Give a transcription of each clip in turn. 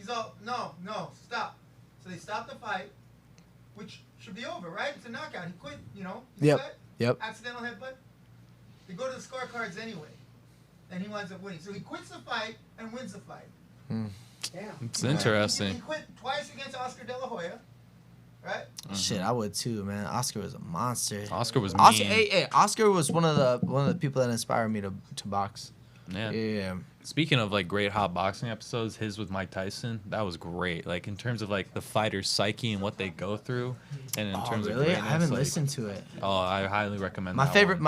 He's all, no, stop. So they stop the fight, which should be over, right? It's a knockout. He quit, Yep. Accidental headbutt. They go to the scorecards anyway. And he winds up winning. So he quits the fight and wins the fight. Damn. It's interesting. He quit twice against Oscar De La Hoya, right? Shit, I would too, man. Oscar was a monster. Oscar was Oscar, mean. Oscar was one of the people that inspired me to box. Yeah. Speaking of like great hot boxing episodes, his with Mike Tyson, that was great. Like in terms of like the fighter's psyche and what they go through, and in terms of greatness, I haven't like, listened to it. Oh, I highly recommend. My favorite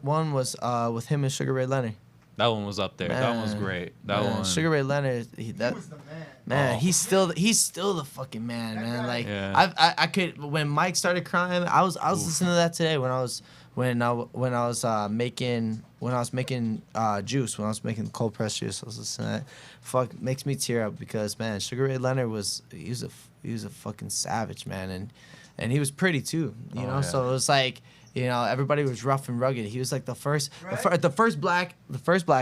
one was with him and Sugar Ray Leonard. That one was up there. Man, that one was great. That one. Sugar Ray Leonard. He was the man. He's still the fucking man, man. Like I could when Mike started crying, I was listening to that today when I was making juice, when I was making cold press juice. I was listening to that. Fuck, makes me tear up because man, Sugar Ray Leonard was a fucking savage, man, and he was pretty too, you know. Yeah. So it was like, you know, everybody was rough and rugged. He was like the first black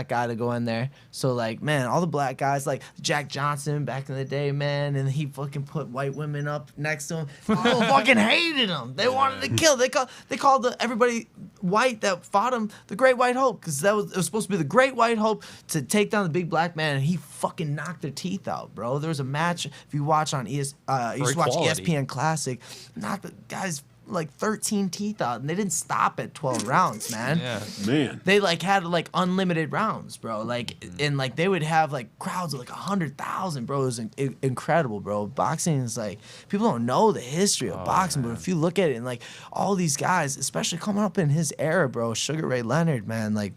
guy to go in there. So like, man, all the black guys like Jack Johnson back in the day, man, and he fucking put white women up next to him. People fucking hated him. They wanted to kill. They called everybody white that fought him the Great White Hope because it was supposed to be the Great White Hope to take down the big black man, and he fucking knocked their teeth out, bro. There was a match if you watch on ESPN Classic, knocked the guy's like 13 teeth out, and they didn't stop at 12 rounds, man. Yeah, man. They like had like unlimited rounds, bro. Like and like they would have like crowds of like 100,000, bro. It was incredible, bro. Boxing is like people don't know the history of boxing, but if you look at it and like all these guys, especially coming up in his era, bro, Sugar Ray Leonard, man, like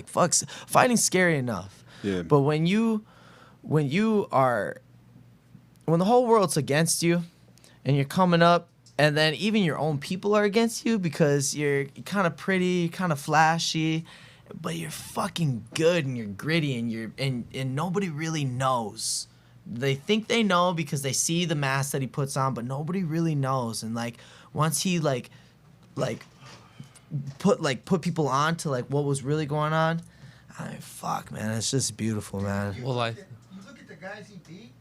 fuck's fighting's scary enough. Yeah. But when the whole world's against you, and you're coming up. And then even your own people are against you because you're kind of pretty, kind of flashy, but you're fucking good and you're gritty and nobody really knows. They think they know because they see the mask that he puts on, but nobody really knows. And like once he like put people on to like what was really going on, I mean, fuck, man, it's just beautiful, man. Well, you look at the guys he beat.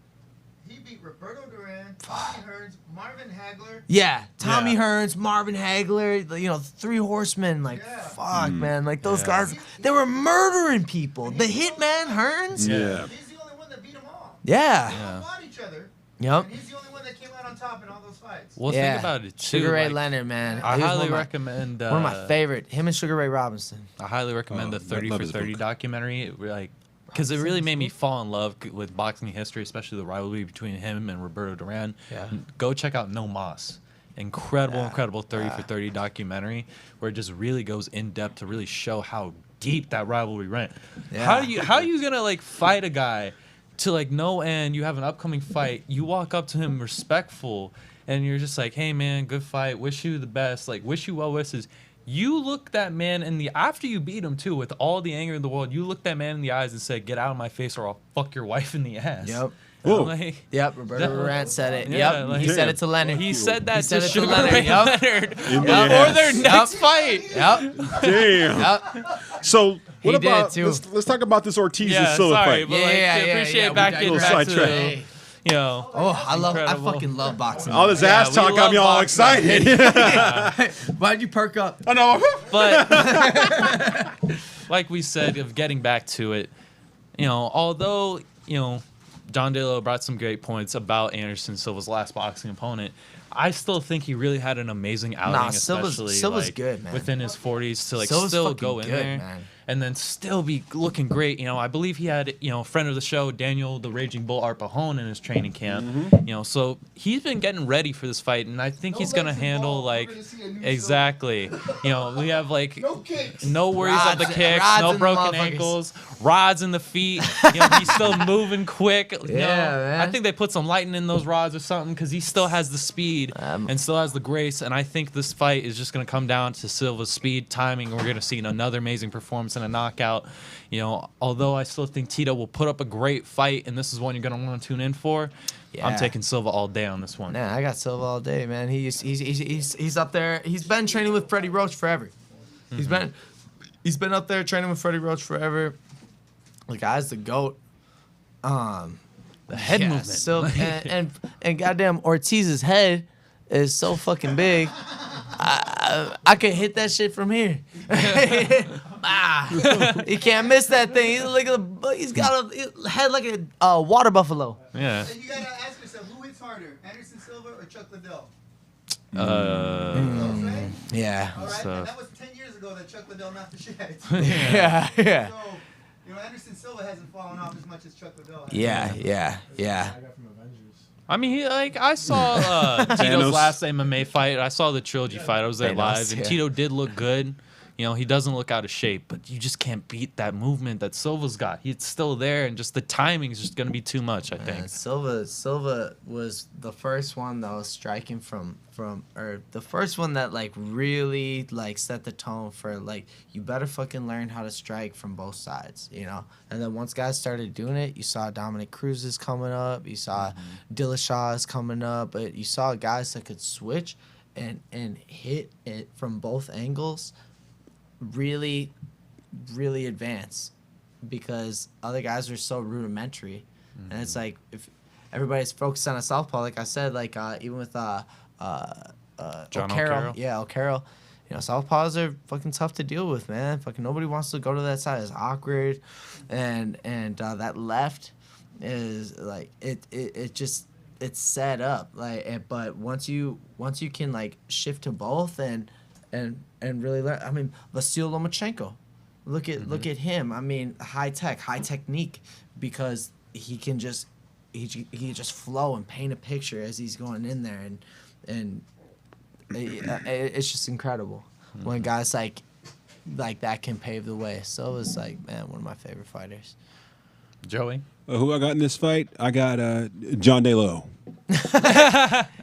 He beat Roberto Duran, Tommy Hearns, Marvin Hagler. Yeah, Tommy Hearns, Marvin Hagler, you know, Three Horsemen. Like, fuck, man. Like, those guys, they were murdering people. The Hitman Hearns. Yeah. He's the only one that beat them all. Yeah. They all fought each other. Yep. And he's the only one that came out on top in all those fights. Well, think about it, too. Sugar Ray Leonard, man. I highly recommend... one of my favorite. Him and Sugar Ray Robinson. I highly recommend the 30 for 30 documentary. Like, because it really made me fall in love with boxing history, especially the rivalry between him and Roberto Duran. Yeah. Go check out No Mas. Incredible 30 for 30 documentary where it just really goes in depth to really show how deep that rivalry went. Yeah. How are you gonna like fight a guy to like no end? You have an upcoming fight. You walk up to him respectful, and you're just like, "Hey man, good fight. Wish you the best. Like wish you well wishes." You look that man in the after you beat him too, with all the anger in the world. You look that man in the eyes and said, "Get out of my face, or I'll fuck your wife in the ass." Yep. Like, yep. Roberto Duran said it. Yeah, Yep. like, he said it to Leonard. He said that to it Sugar Leonard. Ray Yep. Leonard Or their next fight. Yep. Damn. Yep. So what He did about too. let's talk about this Ortiz and Yeah, Silva sorry, fight. but like, I appreciate we back got getting a back little to sidetrack. the, you know. Oh, I Incredible. fucking love boxing. All this Yeah, ass we talk got love me all boxing. excited. Why'd you perk up? I know. But like we said, of getting back to it, you know, although, you know, John DeLo brought some great points about Anderson Silva's last boxing opponent, I still think he really had an amazing outing, especially Silva's like, good, man. within his 40s to like Silva's still fucking go in good, there. man. And then still be looking great. You know, I believe he had, you know, a friend of the show, Daniel the Raging Bull Arpajon, in his training camp. You know, so he's been getting ready for this fight, and I think he's gonna handle like exactly. You know, we have like no worries of the kicks, no broken ankles, rods in the feet. You know, he's still moving quick. You know, man. I think they put some lightning in those rods or something because he still has the speed and still has the grace. And I think this fight is just gonna come down to Silva's speed, timing. We're gonna see another amazing performance and a knockout. You know, although I still think Tito will put up a great fight, and this is one you're gonna want to tune in for. Yeah. I'm taking Silva all day on this one. Nah, I got Silva all day, man. He's up there. He's been training with Freddie Roach forever. He's been up there training with Freddie Roach forever. The guy's the GOAT. the head movement. So and goddamn Ortiz's head is so fucking big. I could hit that shit from here. He can't miss that thing. He's got a head like a water buffalo. Yeah. And you gotta ask yourself, who hits harder, Anderson Silva or Chuck Liddell? Yeah. All right, So- and that was 10 years ago that Chuck Liddell knocked the shit out of Yeah. Yeah. So, Anderson Silva hasn't fallen off as much as Chuck Liddell has. Yeah. I mean, I saw Tito's Thanos. last MMA fight. I saw the trilogy fight. I was there Thanos, live, and yeah. Tito did look good. He doesn't look out of shape, but you just can't beat that movement that Silva's got. He's still there, and just the timing is just going to be too much, I think. Silva was the first one that was striking or the first one that like really like set the tone for like you better fucking learn how to strike from both sides, And then once guys started doing it, you saw Dominic Cruz's coming up, you saw Dillashaw's coming up, but you saw guys that could switch and hit it from both angles. Really advance because other guys are so rudimentary, and it's like if everybody's focused on a southpaw, like I said, like even with John O'Carroll, O'Carroll. O'Carroll, southpaws are fucking tough to deal with, man. Fucking nobody wants to go to that side. It's awkward, and that left is like it's set up like, but once you can like shift to both and really learn. I mean, Vasyl Lomachenko, look at him. I mean, high technique, because he can just flow and paint a picture as he's going in there, and it's just incredible when guys like that can pave the way. So it was like, man, one of my favorite fighters. Joey? Who I got in this fight? I got John DeLo.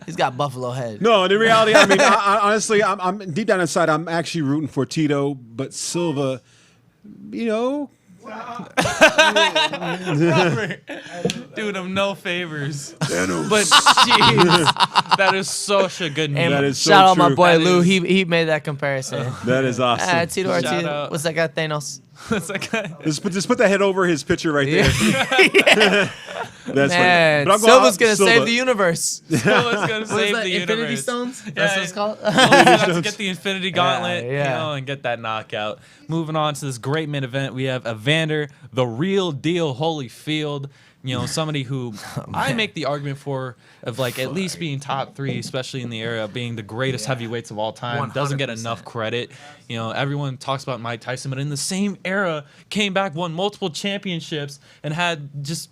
He's got buffalo head. No, in reality, I mean, I honestly, I'm deep down inside, I'm actually rooting for Tito, but Silva, Robert. Doing him no favors. But jeez, that is such a good And meme. That is so shout out my true. boy That Lou. is- He made that comparison. that is awesome. Tito Shout Ortiz. out. What's that guy? Thanos. It's like, Just put that head over his picture right there. That's Man, funny. But I'm Silva's gonna Silva. save the universe. Silva's gonna What is save that? the Infinity universe. Stones? That's Yeah, what it's called? Let's get the Infinity Gauntlet, Yeah. and get that knockout. Moving on to this great main event, we have Evander, the real deal Holyfield. Somebody who I make the argument for of like at least being top 3, especially in the era of being the greatest heavyweights of all time. Doesn't get 100%. enough credit. Everyone talks about Mike Tyson, but in the same era, came back, won multiple championships, and had just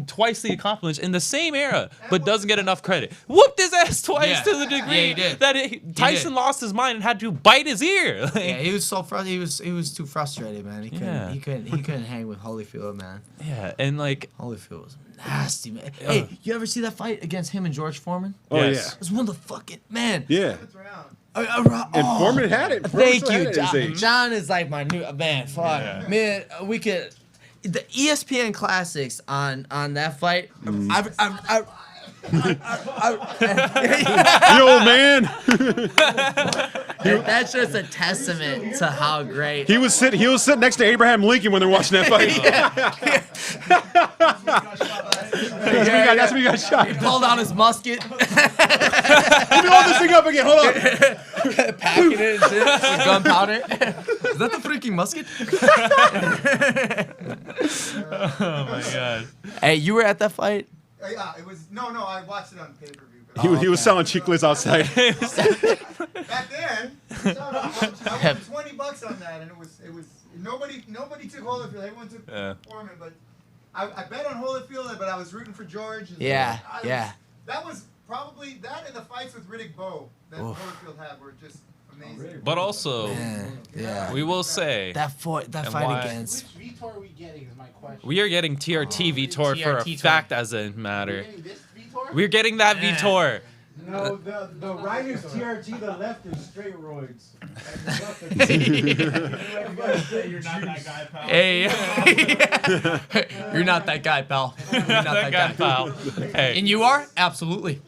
twice the accomplishments in the same era, but doesn't get enough credit. Whooped his ass twice Yeah. to the degree Yeah, he did. that Tyson lost his mind and had to bite his ear. Like, Yeah, he was so frustrated. He was too frustrated, man. He couldn't. Yeah. He couldn't hang with Holyfield, man. yeah, and like, Holyfield was nasty, man. Hey, you ever see that fight against him and George Foreman? Oh, Yes. It was one of the fucking man. yeah. Seventh round. And Foreman had it. Foreman Thank still had you, it at his John. age. John is like my new man. Fuck, Yeah. man. We could the ESPN classics on that fight. The old man. That's just a testament to how great. He was sitting next to Abraham Lincoln when they're watching that fight. That's when he got shot. He pulled out his musket, Let me hold this thing up again. Hold on. packing it and shit with gunpowder. Is that the freaking musket? oh my god. Hey, you were at that fight? Yeah, it was no. I watched it on pay-per-view. But He was selling chiclets outside. back then, I won $20 on that, and it was nobody took Holyfield. Everyone took Foreman, but I bet on Holyfield, but I was rooting for George. And Yeah, I was- yeah. That was probably that, and the fights with Riddick Bowe that Holyfield had were just amazing. But also, Man, yeah. we will say That fight why- fight against. Which Vitor are we getting is my question. we are getting TRT Vitor for a TRT fact as a matter. We're getting this Vitor? We're getting that Vitor. No, the right is TRT, the left is steroids. You're not that guy, pal. Hey, you're not that guy, pal. You're not That guy, pal. Hey, And you are? Absolutely.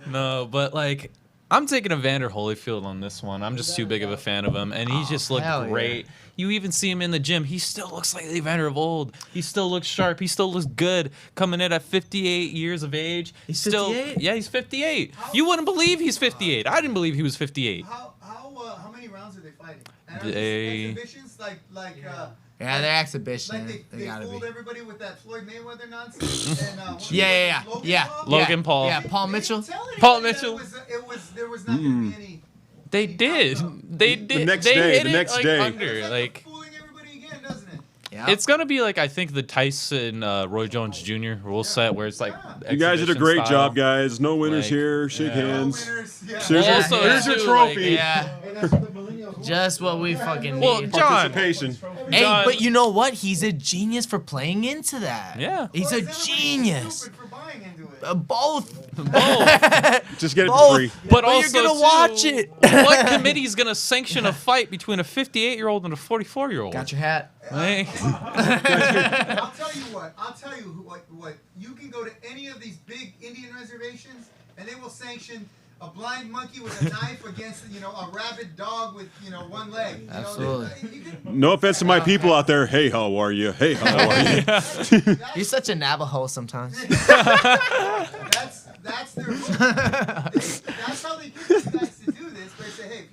no, but like, I'm taking Evander Holyfield on this one. I'm just too big of a fan of him, and he just looked hell great. You even see him in the gym. He still looks like the Evander of old. He still looks sharp. He still looks good. Coming in at 58 years of age. He's still, 58? Yeah, he's 58. You wouldn't believe he's 58. I didn't believe he was 58. How many rounds are they fighting? And are They- these exhibitions like Yeah, they're exhibition. like They they gotta fooled be. everybody with that Floyd Mayweather nonsense. And, Yeah. Logan Paul. Yeah, Paul Mitchell. Paul Mitchell. There was not going to be any. They did. They did. The next they day, hit the it, next like, day. under. Like, Fooling everybody again, doesn't it? Yeah. it's gonna be like I think the Tyson Roy Jones Jr. rule set where it's like You guys did a exhibition great style. job, guys. No winners Like, here. Shake yeah. hands. Winners, yeah. So here's, Yeah. your, here's your Also, trophy. Yeah. Hey, that's what the millennials want. Just what we fucking Well, need. John. Participation. Hey, John- but you know what? He's a genius for playing into that. Yeah. He's Or a is everybody genius. stupid for buying into it? Both. Just get it for Both. free. But But also, you're gonna too, watch it. What committee's gonna sanction a fight between a 58-year-old and a 44-year-old? Got your hat. Like, I'll tell you what. What. You can go to any of these big Indian reservations, and they will sanction a blind monkey with a knife against, a rabid dog with, one leg. You know, Absolutely. you can, No offense to my people out there. Hey, how are you? Hey, how are you? You're such a Navajo sometimes. that's their rule. That's how they get these guys to do this. They say, hey,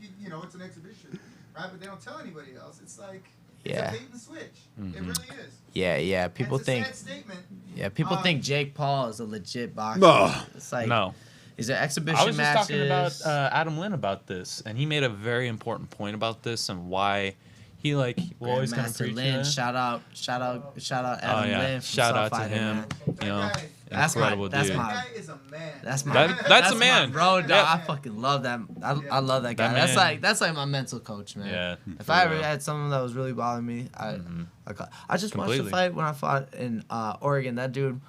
it's an exhibition, right? But they don't tell anybody else. It's like Yeah. it's a bait and switch. It really is. Yeah. And People it's a think. sad statement. Yeah, people think Jake Paul is a legit boxer. No. It's like no. These are exhibition I was just matches. talking about Adam Lynn about this, and he made a very important point about this and why he will always kind of Grandmaster preach Lynn, it. shout out Adam Oh yeah, Lynn. from shout out to Soul Fighter, him. man. You know, That guy- That's incredible that's dude. my- That guy is a man. That's my That's a my man. bro. Dog, Yeah. I fucking love that. I love that guy. That man. That's like my mental coach, man. Yeah. If for I ever real. had something that was really bothering me, I just watched the Completely. fight when I fought in Oregon. That dude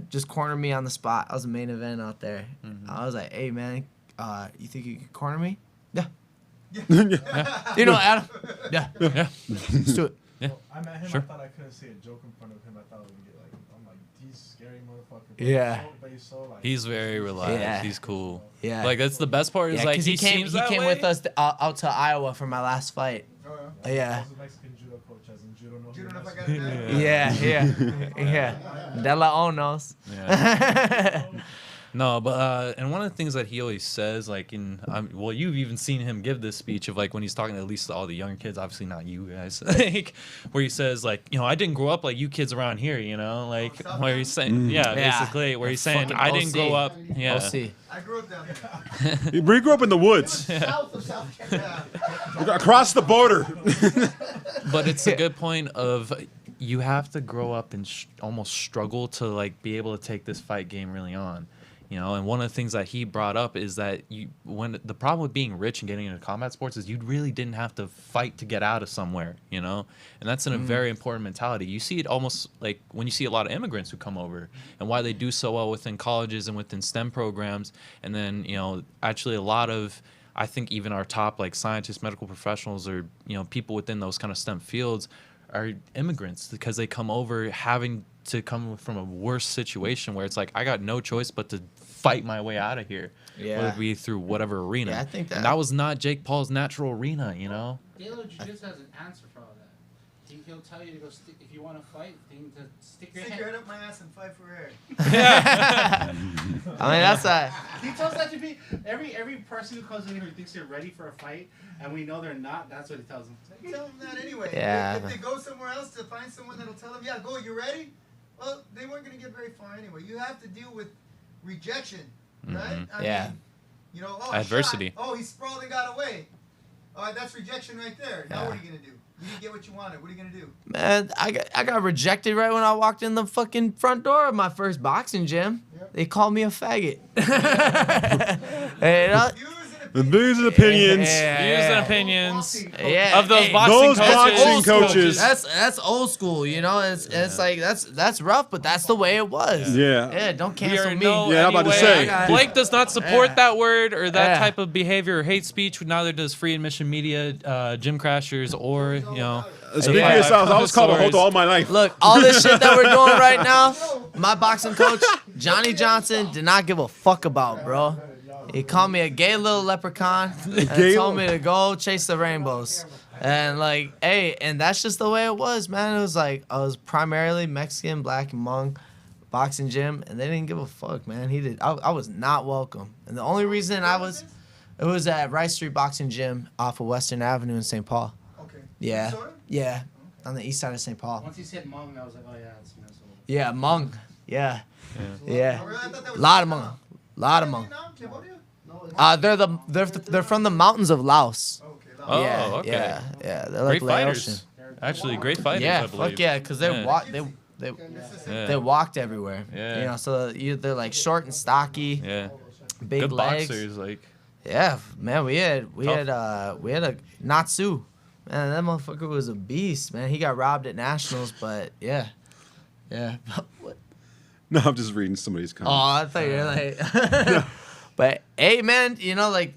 just cornered me on the spot. I was the main event out there. I was like, hey man, you think you could corner me? Yeah. You know, Adam. Yeah. Yeah. Let's do it. I met him. Sure. I thought I couldn't say a joke in front of him. I thought I would get like, I'm like, he's scary motherfucker. Yeah. But he's so like. He's very relaxed. Yeah. He's cool. Yeah. Like that's the best part is Yeah, like 'cause he he came seems that way. with us out to Iowa for my last fight. Yeah. He's a Mexican judo coach, as in judo knows. You don't know if I Mexican. got it. Yeah. De La Onos. Yeah. No, but and one of the things that he always says, like well, you've even seen him give this speech of like when he's talking to at least all the younger kids, obviously not you guys, like where he says like, I didn't grow up like you kids around here, like where he's saying, yeah, basically where he's saying Fucking I didn't OC. grow up, yeah, OC. I grew up down there. We grew up in the woods, South of South Carolina. across the border. but it's a good point of you have to grow up and almost struggle to like be able to take this fight game really on. And one of the things that he brought up is that when the problem with being rich and getting into combat sports is you really didn't have to fight to get out of somewhere, and that's a very important mentality. You see it almost like when you see a lot of immigrants who come over and why they do so well within colleges and within STEM programs, and then actually a lot of I think even our top like scientists, medical professionals, or people within those kind of STEM fields are immigrants because they come over having to come from a worse situation where it's like I got no choice but to fight my way out of here, whether it be through whatever arena. Yeah, I think and that was not Jake Paul's natural arena, Dalo Jiu-Jitsu has an answer for all that. He'll tell you to go stick if you want to fight. To stick your Stick your head. head up my ass and fight for air. I mean, that's a. He tells that to be every person who comes in here who thinks they're ready for a fight, and we know they're not. That's what he tells them. Tell them that anyway. Yeah. If they go somewhere else to find someone that'll tell them, yeah, go, you ready? Well, they weren't going to get very far anyway. You have to deal with rejection, right? I Yeah. mean, Adversity. Shot. Oh, he sprawled and got away. All right, that's rejection right there. Now Yeah. what are you going to do? You didn't get what you wanted. What are you going to do? Man, I got rejected right when I walked in the fucking front door of my first boxing gym. Yep. They called me a faggot. Hey, The views and opinions. Views and opinions yeah. of those Hey, boxing Those coaches. boxing old school. coaches. That's old school, It's like that's rough, but that's the way it was. Yeah. Yeah, don't We cancel are me. no Yeah, I'm about to anyway- say. Blake does not support Yeah. that word or that Yeah. type of behavior or hate speech. Neither does Free Admission Media, Gym Crashers, or Speak Yeah. for yourself. I was called a hoto all my life. Look, all this shit that we're doing right now, my boxing coach, Johnny Johnson, did not give a fuck about, bro. He called me a gay little leprechaun and Gay told little- me to go chase the rainbows. And like, hey, and that's just the way it was, man. It was like I was primarily Mexican, black, and Hmong boxing gym, and they didn't give a fuck, man. I was not welcome, and the only reason it was at Rice Street Boxing Gym off of Western Avenue in St. Paul. Okay. Yeah, Minnesota? yeah, on the east side of St. Paul. Once he said Hmong, I was like, oh yeah, it's Minnesota. Yeah, Hmong. Yeah, Oh, yeah. really? I thought that was Lot of Vietnam. Hmong. Lot of Hmong. Vietnam? Cambodia? They're from the mountains of Laos. Okay. Oh, yeah, okay. yeah. They're like Great Laotian. fighters. Actually, great fighters, Yeah, I believe. fuck yeah, because they Yeah. they walked everywhere. Yeah. You know, so they're like short and stocky, Yeah. big Good legs. boxers, like. Yeah, man, we had Tough. a Natsu. Man, that motherfucker was a beast, man. He got robbed at nationals, but yeah. What? No, I'm just reading some of these Oh, comments. I thought you were like. But hey, man, you know, like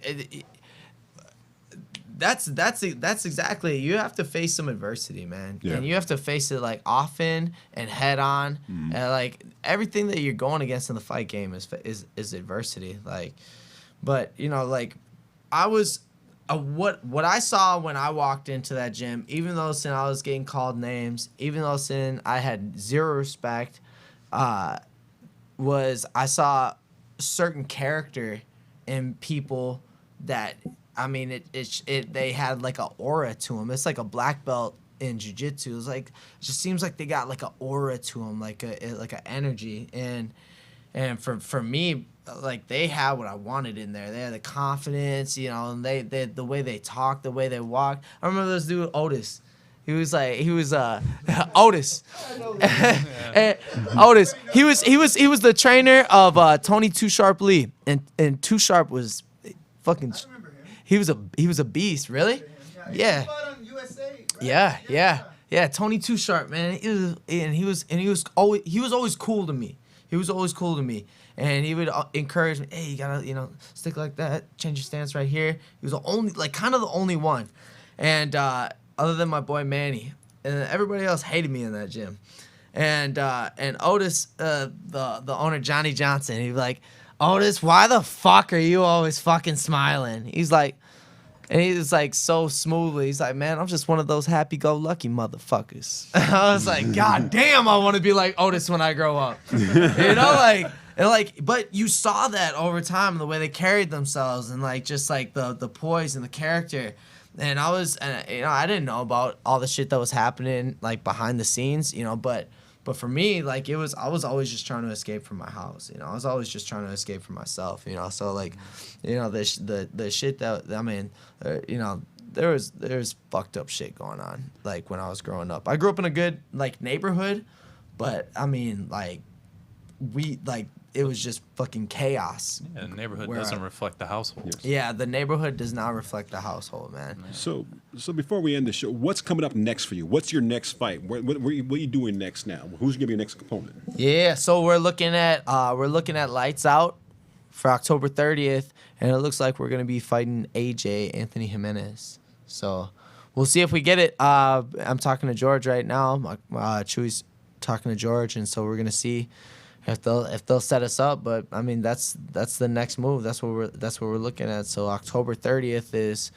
that's exactly. You have to face some adversity, man, Yeah. and you have to face it like often and head on, Mm-hmm. and like everything that you're going against in the fight game is adversity. Like, but you know, like I was. What I saw when I walked into that gym, even though sin I was getting called names, even though sin I had zero respect, was I saw certain character in people that I mean they had like an aura to them. It's like a black belt in jiu-jitsu. It's like it just seems like they got like an aura to them, like an energy, and for me, like they had what I wanted in there. They had the confidence, you know, and they the way they talked, the way they walked. I remember this dude Otis. He was Otis. Otis. He was the trainer of Tony Too Sharp Lee, and Too Sharp was fucking. I remember him. He was a beast. Really? Yeah. He fought on USA, Yeah. Tony Too Sharp, man. He was always cool to me. He was always cool to me, and he would encourage me. Hey, you gotta stick like that. Change your stance right here. He was the only one, and other than my boy Manny, and everybody else hated me in that gym, and Otis, the owner Johnny Johnson, he'd be like, Otis, why the fuck are you always fucking smiling? He's like. And he was like so smoothly. He's like, man, I'm just one of those happy-go-lucky motherfuckers. I was like, God damn, I want to be like Otis when I grow up. But you saw that over time, the way they carried themselves, and like just like the poise and the character. And I didn't know about all the shit that was happening like behind the scenes, but for me, like I was always just trying to escape from my house, I was always just trying to escape from myself, so like, the shit that I mean, there was fucked up shit going on like when I was growing up. I grew up in a good like neighborhood, but I mean like it was just fucking chaos. Yeah, the neighborhood where doesn't reflect the household. Yeah, the neighborhood does not reflect the household, man. So before we end the show, what's coming up next for you? What's your next fight? What are you doing next now? Who's gonna be your next opponent? Yeah, so we're looking at Lights Out for October 30th, and it looks like we're gonna be fighting AJ Anthony Jimenez. So we'll see if we get it. I'm talking to George right now. Chewy's talking to George, and so we're gonna see if they'll set us up. But I mean, that's the next move. That's what we're looking at. So October 30th is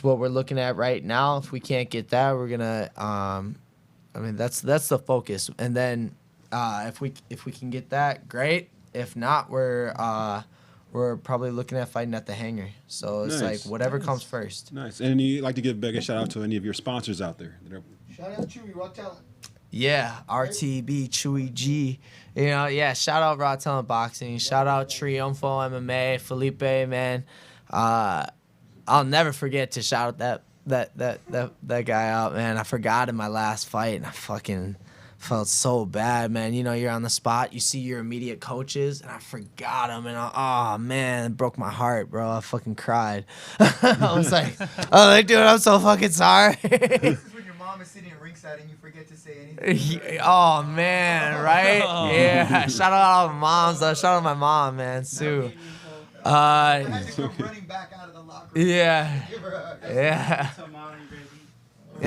what we're looking at right now. If we can't get that, we're gonna. I mean, that's the focus. And then if we can get that, great. If not, we're probably looking at fighting at the hangar. So it's Nice. like whatever comes first. Nice. And you'd like to give a big shout out to any of your sponsors out there? Shout out Chewy, Raw Talent. Yeah, RTB, Chewy G. Shout out Raw Talent Boxing. Shout out Triunfo MMA, Felipe, man. I'll never forget to shout out that guy out, man. I forgot in my last fight, and I fucking felt so bad, man. You're on the spot, you see your immediate coaches, and I forgot them, and oh man, it broke my heart, bro. I fucking cried. I was like, dude, I'm so fucking sorry. This is when your mom is sitting at ringside and you forget to say anything. Oh man, right? Yeah. Shout out all the moms, though. Shout out my mom, man, Sue. I had to come running back out of the locker room. Yeah. Give her a hug. Yeah. So, Mom, you ready?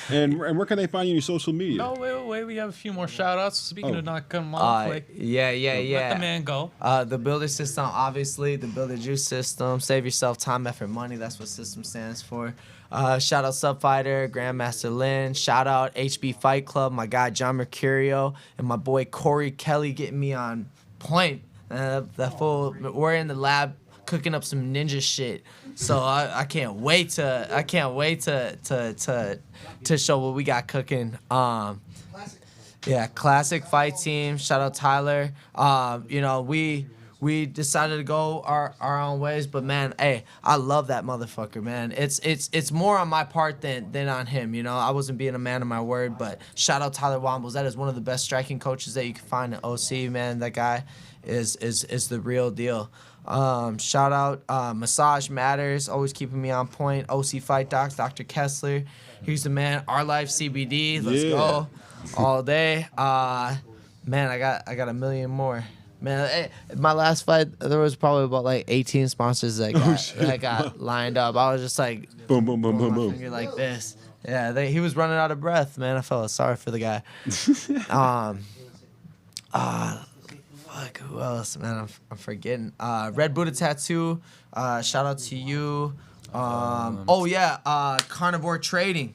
And where can they find you on your social media? No, wait. We have a few more shout outs. Speaking of not cutting them off, like, yeah. let the man go. The Builder System, obviously. The Builder Juice System. Save yourself time, effort, money. That's what system stands for. Shout out Subfighter, Grandmaster Lynn. Shout out HB Fight Club, my guy John Mercurio, and my boy Corey Kelly getting me on point. That fool, we're in the lab cooking up some ninja shit. So I can't wait to show what we got cooking. Yeah, classic fight team. Shout out Tyler. You know, we decided to go our own ways, but man, hey, I love that motherfucker, man. It's more on my part than on him. You know, I wasn't being a man of my word, but shout out Tyler Wombles. That is one of the best striking coaches that you can find in OC, man. That guy is the real deal. Shout out Massage Matters, always keeping me on point. OC Fight Docs, Dr. Kessler. Here's the man. Our Life CBD. Let's go all day. Man, I got a million more. Man, my last fight, there was probably about like 18 sponsors that got lined up. I was just like, boom, boom, boom, boom, boom. Finger like this. Yeah, he was running out of breath, man. I felt sorry for the guy. Fuck, who else, man? I'm forgetting. Red Buddha Tattoo. Shout out to you. Carnivore Trading.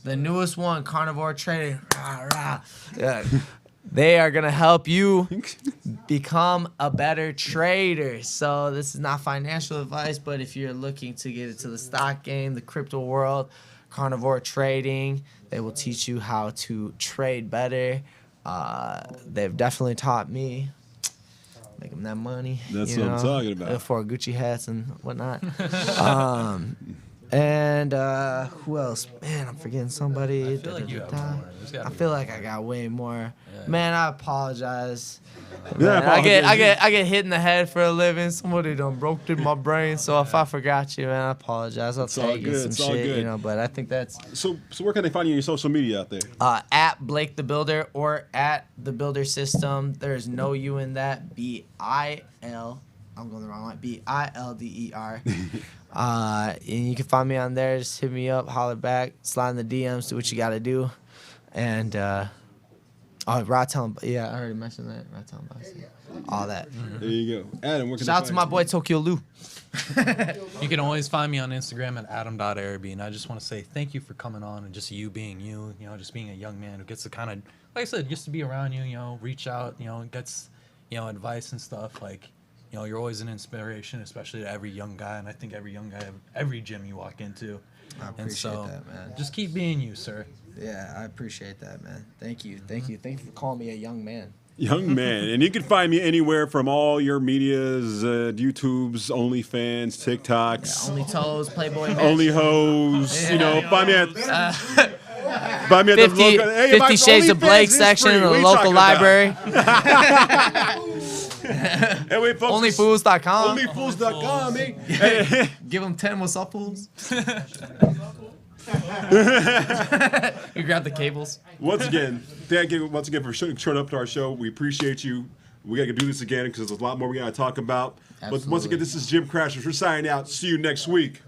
The newest one, Carnivore Trading. Yeah. They are going to help you become a better trader. So this is not financial advice, but if you're looking to get into the stock game, the crypto world, Carnivore Trading, they will teach you how to trade better. They've definitely taught me. Make them that money. That's what I'm talking about. For Gucci hats and whatnot. And who else? Man, I'm forgetting somebody. I feel like you have more. I feel like I got way more. Yeah. Man, I apologize. Yeah, Man, I get hit in the head for a living. Somebody done broke through my brain. So if I forgot you, man, I apologize. I'll tag you some shit, you know. But I think that's so. Where can they find you on your social media out there? at Blake the Builder or at the Builder System. There's no U in that. B-I-L. I'm going the wrong way. B-I-L-D-E-R. And you can find me on there. Just hit me up, holler back, slide in the DMs, do what you got to do. And, Raton, yeah, I already mentioned that. Raton, all that. There you go. Adam, where can Shout out to my boy Tokyo Lou. You can always find me on Instagram at adam.araby. And I just want to say thank you for coming on and just you being you, you know, just being a young man who gets to kind of, like I said, just to be around you, you know, reach out, you know, gets, you know, advice and stuff. Like, you know, you're always an inspiration, especially to every young guy. And I think every young guy, every gym you walk into. I appreciate that, man. Just keep being you, sir. Yeah, I appreciate that, man. Thank you. Thank you for calling me a young man. Young man. And you can find me anywhere from all your medias, YouTubes, OnlyFans, TikToks. Only Toes, Playboy Man. Only Hoes. You know, find me at... Find me at 50, the local... Hey, 50 Shades of Blake section in the local library. Anyway, folks, Onlyfools.com. Onlyfools.com, eh? Give them 10 what's up fools. You grab the cables. Once again, thank you for showing up to our show. We appreciate you. We got to do this again because there's a lot more we got to talk about. Absolutely. But once again, this is Jim Crashers. We're signing out. See you next week.